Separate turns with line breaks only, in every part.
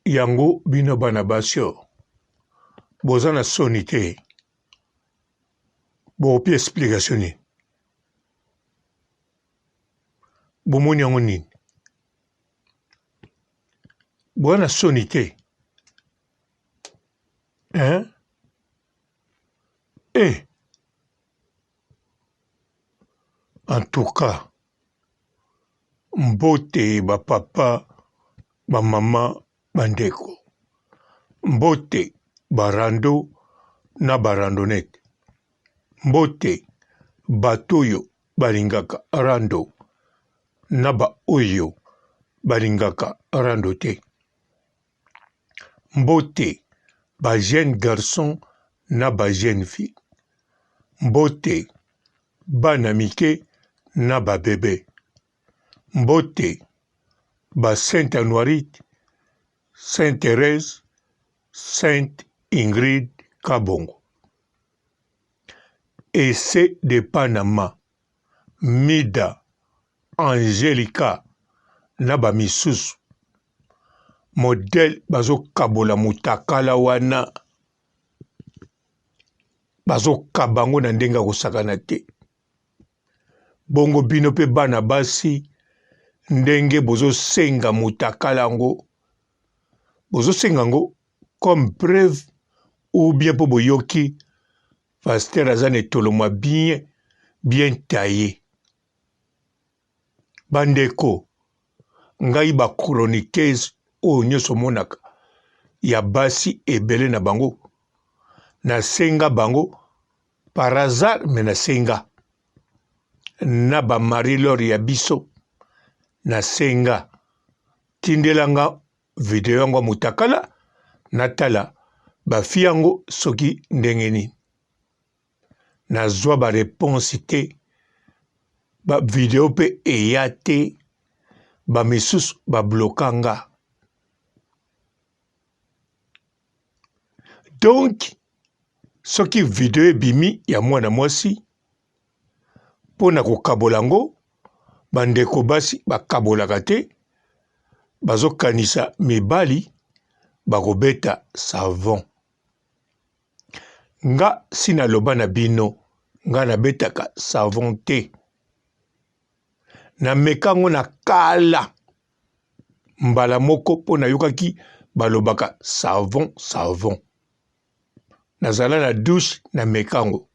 yango bino bana basio boza na soni te bopi explication nini bomoni yango nini boza na soni te hein? En tout cas mbote bapapa bamama bandeko mbote barando na barandonete mbote bato oyo balingaka rando na baoyo balingaka rando te mbote ba jeune garçon na ba jeune fille mbote bana mike na babebe mbote ba Sainte Anoirite, Sainte Thérèse, Sainte Ingrid Kabongo. Ese de Panama, Mida, Angelica, Naba misusu. Modèle bazo kabola mutakala wana. Bazo kabango na ndenga kosakana te. Bongo bino pe bana basi. Ndenge bozo senga mutakala ngo. Bozo senga ngo comme preuve ou bien po boyoki pasteur azane tolomwa bien taillé. Bandeko ngai ba chroniqueuse o nyoso monaka ya basi ebele na bango na senga bango par hasard me na senga na ba Marie-Laure ya biso na senga tindelanga video yango mutakala natala bafi yango soki ndenge nini nazwa ba réponse te ba video pe eya te ba misusu ba blokanga donc soki video ebimi ya mwana mwasi pona kokabola ngo bandeko basi bakabolaka te bazokanisa mibali bakobeta savon nga sina loba na bino nga nabetaka savon te na mekango na kala mbala moko pona yokaki balobaka savon nazala na douche na mekango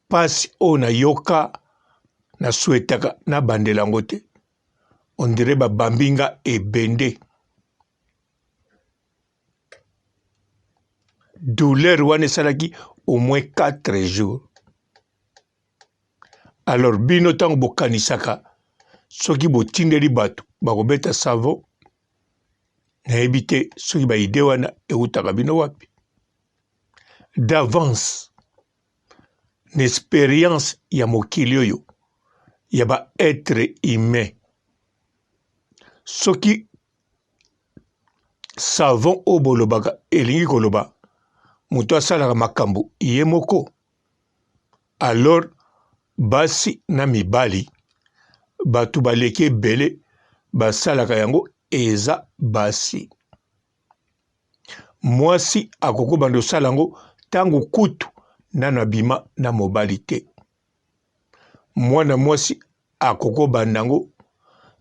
pasi o na yoka na souetaka na bandelango te on dirait babambinga ebende douleur wana esalaki au moins 4 jours alors bino ntango bokanisaka soki botindeli bato bakobeta savon nayebi te soki baide wana eutaka bino wapi d'avance na expérience ya mokili oyo ya ba être humain soki savon o bolobaka elingi koloba moto asalaka makambo ye moko alors basi na mibali bato baleki ebele basalaka yango eza basi mwasi akoko bando osala yango ntango kutu nano abima na mobali te mwana mwasi akoko banda yango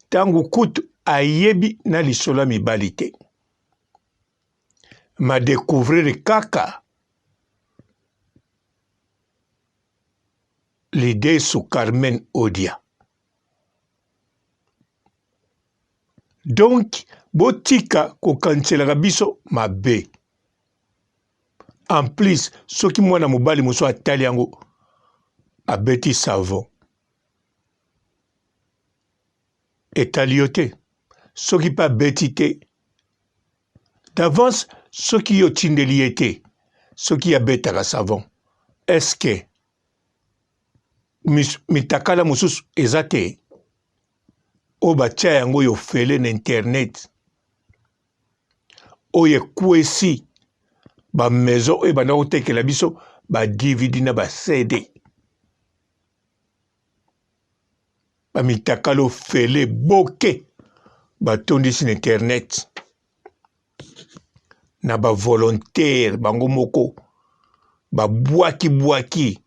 ntango kutu ayebi na lisolo ya mibali te ma découvrir kaka l'idée sous Carmen Odia donc botika kokanselaka biso mabe en plus soki mwana mobali moso atali yango abeti savon etali yo te soki mpe abeti te d'avance soki yo tindeli ye te soki abetaka savon eske mitakala mosusu eza te oyo batia yango oyo fele na internet oyo ekwesi bamaison oyo banda kotekela biso ba DVD na ba CD bamitakala ofele boke batondisi na internet na ba volontaire bango moko ba bwaki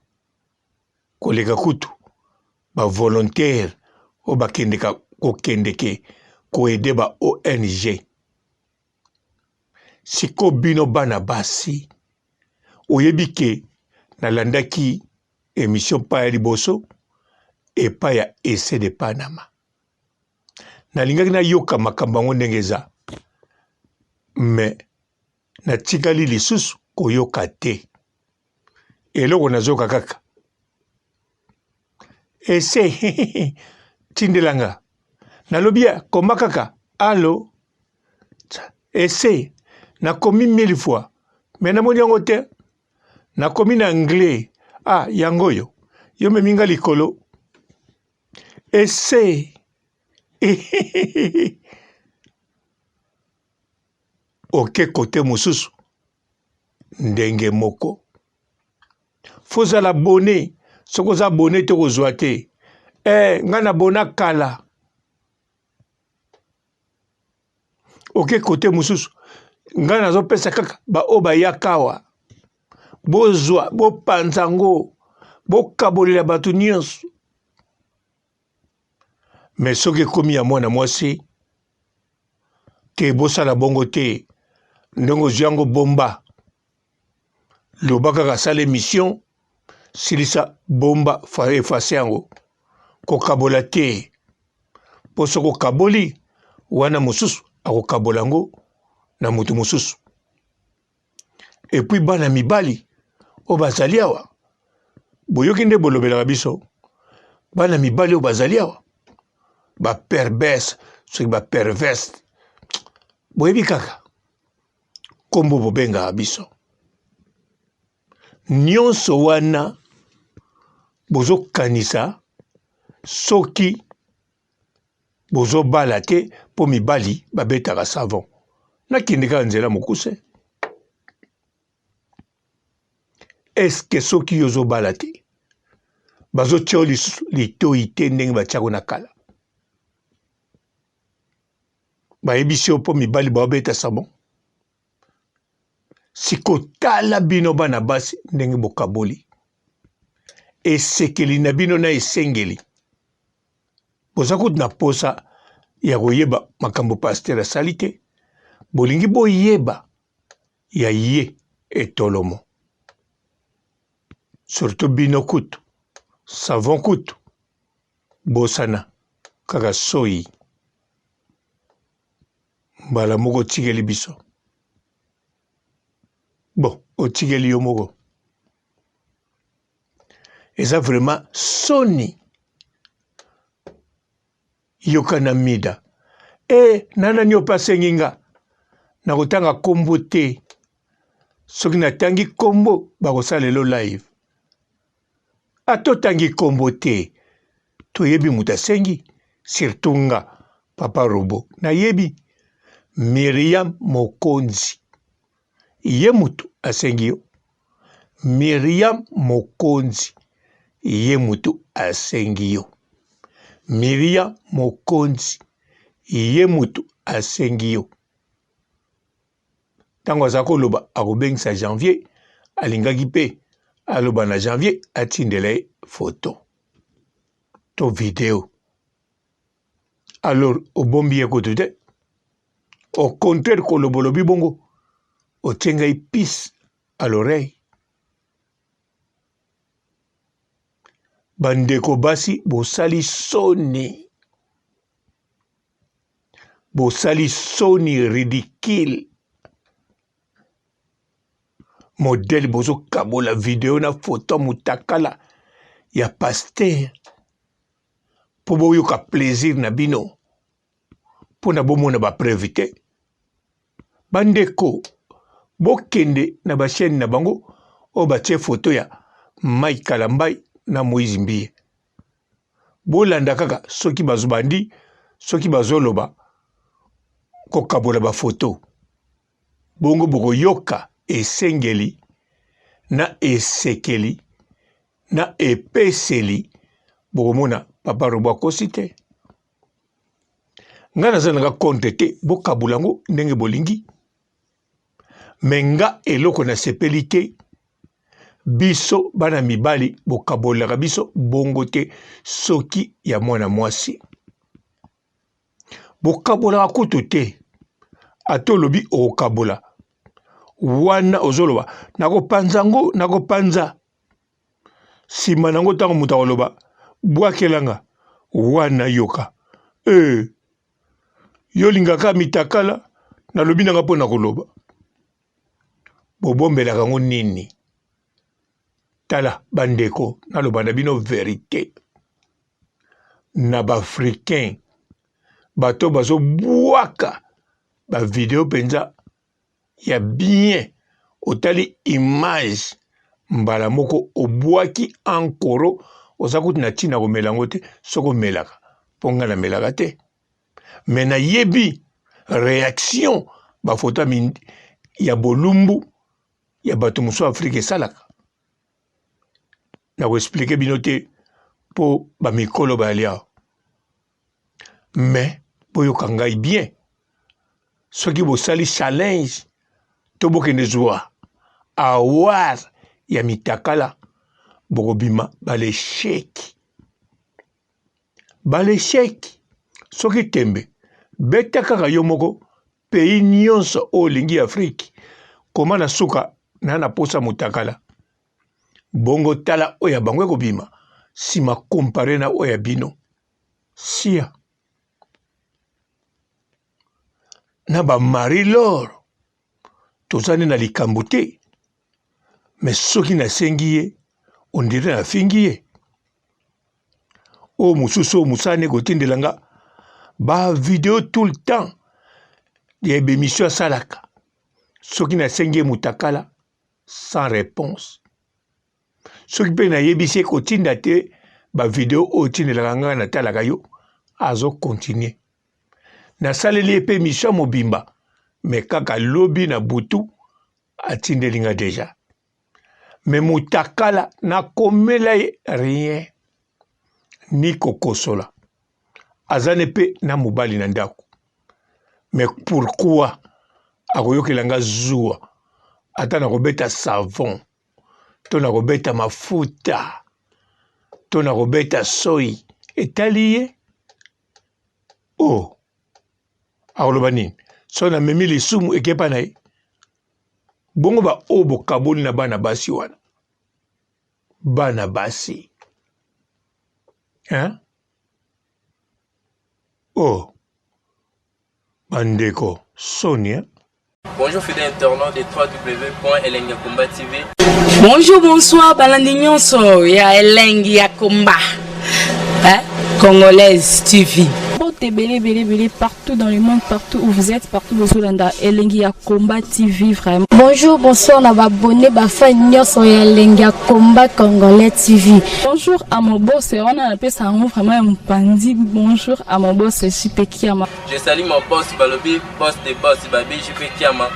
koleka kutu ba volontaire o bakendeka kokendeke koede ba ONG. Siko bino bana basi oyebi ke nalandaki émission pa ya liboso epa ya essai de Panama. Nalingaki nayoka makambo yango ndenge eza, me natikali lisusu koyoka te. Eloko nazoyoka kaka essai tindelanga nalobi koma kaka alo essai nakomi 1000 fois me namoni yango te, nakomi na anglais yango yo meminga likolo essai oke kote mosusu ndenge moko fozala abone soki oza abone te kozwa te nga na bona kala oke kote mosusu nga nazopesa kaka baoyo bayaka awa bozwa bopanza yango bokabolela bato nyonso. Me soki ekomi ya mwana mwasi ke bosala bongo te ndenge ozwi yango bomba loba kaka sala émission silisa bomba efase yango kokabola te mpo soki okaboli wana mosusu akokabola yango na moto mosusu. Epui bana mibali oyo bazali awa boyoki nde bolobelaka biso bana mibali oyo bazali awa baperverse soki baperverse boyebi kaka kombo bobengaka biso nyonso wana bozokanisa soki bozobala te mpo mibali babetaka savon nakende kaka nzela mokuse. Eske soki yozobala te bazotia yo lisusu litoi te ndenge batiako na kala bayebisi yo mpo mibali babeta savon. Sikotala bino bana basi ndenge bokaboli esekeli na bino na esengeli boza kutu na posa ya koyeba makambo paster asali te, bolingi boyeba ya ye etolomo. Surtout bino kutu savon kutu bosana kaka soyi mbala moko otikeli biso bon otikeli yo moko eza vraiment soni yokana mida nanani ope asengi nga nakotanga kombo te soki natangi kombo bakosala lelo live atotangi kombo te toyebi moto asengi surtout nga papa Robo nayebi Miriam Mokonzi ye mutu asengi yo. Miriam Mokonzi ye mutu asengi yo. Miriam Mokonzi ye mutu asengi yo. Tango aza koloba akobengisa janvier alingaki pe aloba na janvier atindele photo to video. Alors obombi ekoto te au contraire kolobolobi bongo otienga épice à l'oreille. Bandeko basi bosali soni. Bosali soni ridicule. Modèle bozo kabola vidéo na photo mutakala ya pasteur. Po boyoka plaisir na bino. Po na bomona ba prévité. Bandeko bokende na ba chaîne na bango o batie photo ya Mike Kalambai na Moïse Mbie. Bolanda kaka soki bazobandi, soki bazoloba kokabola ba photo. Bongo boko yoka esengeli na esekeli na epeseli bokomona papa Robo akosi te. Nga naza nanga konte te bokabola ngo ndenge bolingi. menga eloko na sepelite biso bana mibali bokabolaka biso bongo te soki ya mwana mwasi bokabolaka kutu te atolobi okabola wana ozoloba nakopanza sima nango ntango moto akoloba bwakelanga wana yoka yolingaka mitakala nalobi nanga mpo na koloba bobombelaka yango nini tala bandeko naloba na bino verite na baafricain bato bazobwaka bavideo mpenza ya bien otali image mbala moko obwaki ankoro oza kuti na ntina komela yango te soki omelaka mpo ngai namelaka te me nayebi réaction bafoto ya bolumbu ya bato mosusu afrika esalaka nakoexplike bino te mpo bamikolo bayali awa me boyoka ngai bien soki bosali challenge to bokende zwa awar ya mitakala bokobima balesheki soki tembe beta kaka yo moko pays nyonso oyo olingi afrike koma na suka na posa motakala bongo tala oyo ya bango ekobima nsima kompare na oyo ya bino sia na bamari lor tozani na likambo te me soki nasengi ye ondire nafingi ye oyo mosusu oyo mosani ekotindelanga bavideo tout le temps ya bemission asalaka soki nasengi ye motakala sans réponse soki mpe nayebisi ye kotinda te bavideo oyo otindelaka ngai natalaka yo azokontinue nasaleli ye mpe mission mobimba me kaka lobi na butu atindeli nga deja me motakala nakomela ye rien ni kokosola azane mpe na mobali na ndako me pourquoi akoyokela nga zuwa ata nakobeta savon to nakobeta mafuta to nakobeta soyi etali ye akoloba nini so namemi lisumu ekepa na ye bongo baoyo bokaboli na bana basi wana bana basi bandeko Sonia.
Bonjour fidèles internautes de www.elengiakomba TV.
Bonjour, bonsoir, Balandignon so ya Elengiakomba, Congolaise TV.
Belé partout dans le monde, partout où vous êtes, partout où vous êtes, Elengiakomba TV vraiment.
Bonjour, bonsoir, on a abonné Bafagnon sur Elengiakomba Congolais TV.
Bonjour à mon boss, on a appelé ça vraiment un pandi. Bonjour à mon boss, JP Kiama.
Je salue mon boss Balobi, boss des boss Babi, JP Kiama.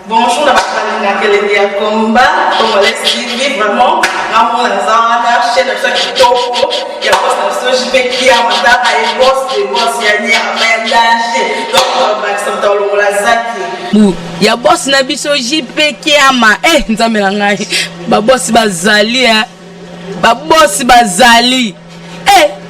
Bonjour, à Elengiakomba Congolais TV vraiment. Ramon Lazana, chaîne de ceux qui topo, il y a boss de JP Kiama, il boss des boss, il y a un danger. Donc, Maxime Talon Lazaki. Ya boss na biso JP Kiama nzambe na ngai ba boss bazali ba boss bazali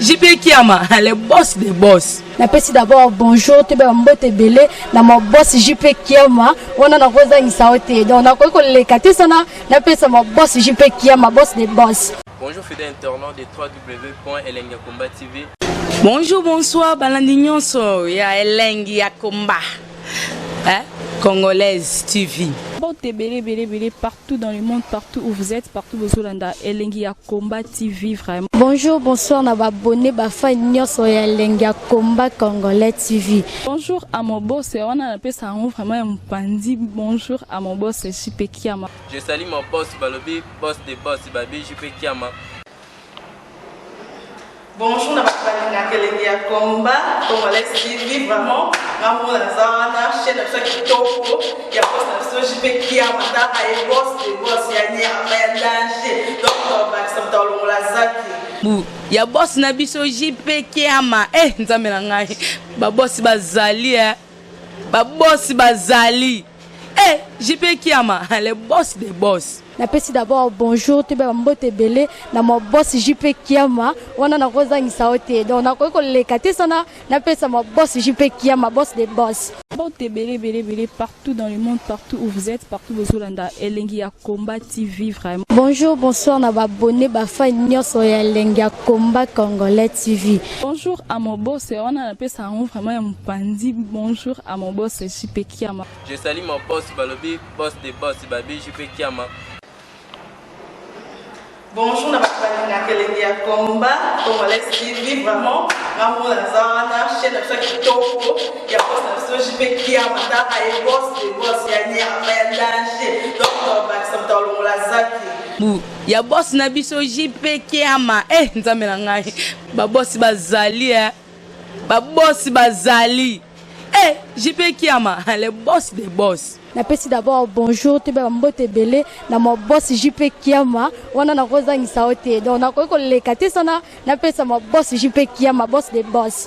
JP Kiama le boss des boss.
Napesi d'abord bonjour te ba mbote belé na mo boss JP Kiama wana na koza ngisaote donc na ko lekate sana napesa mo boss JP Kiama boss des boss.
Bonjour fidèles internautes de www.elengiakomba TV.
Bonjour bonsoir Balandignon so ya Elengiakomba Congolaise TV.
Belé partout dans le monde, partout où vous êtes, partout où vous êtes, Elengiakomba TV vraiment.
Bonjour, bonsoir, on a abonné Bafagnon sur Elengiakomba Congolais TV.
Bonjour à mon boss, on a appelé ça vraiment un pandi. Bonjour à mon boss, JP Kiama.
Je salue mon boss Balobi, boss des boss Babi, JP Kiama.
Bonjour, à Elengiakomba Congolais TV vraiment. Ramon Lazana, chaîne de ceux qui topo, il y a boss de JP Kiama, il boss des boss, il y a un danger. Donc, Maxime Talon Lazaki. Ya boss na biso JP Kiama nzambe na ngai ba boss bazali
ba boss bazali. Eh, JP Kiama, le boss des boss.
Napesi d'abord bonjour te ba mbote belé na mo boss JP Kiama wana na kozangisa ote donc na ko lekate sana napesa mo boss JP Kiama boss des boss.
Mbote belé partout dans le monde, partout où vous êtes, partout où vous êtes, Elengi ya Komba TV vraiment.
Bonjour, bonsoir na ba abonné ba fan nyonso ya Elengi ya Komba Congolais TV.
Bonjour à mon boss, on a appelé ça vraiment un pandi. Bonjour à mon boss JP Kiama.
Je salue mon boss Balobi, boss des boss, Babi JP Kiama.
Bonjour, na bakubali na Elengi ya Komba Congolais TV vraiment. Ngamu na zana chaîne ça kitoko ya boss na JP Kiama ta ay boss de boss ya ni ya danger. Donc ba ça dans la zaki.
Bu, ya boss na biso JP Kiama. Eh, nzambe na ngai. Ba boss bazali Ba boss bazali. Eh, JP Kiama, le boss des boss.
Napesi d'abord bonjour te ba mbote belé na mo boss JP Kiama wana na kozangisa ote donc na ko lekate sana napesa mo boss JP Kiama boss des boss.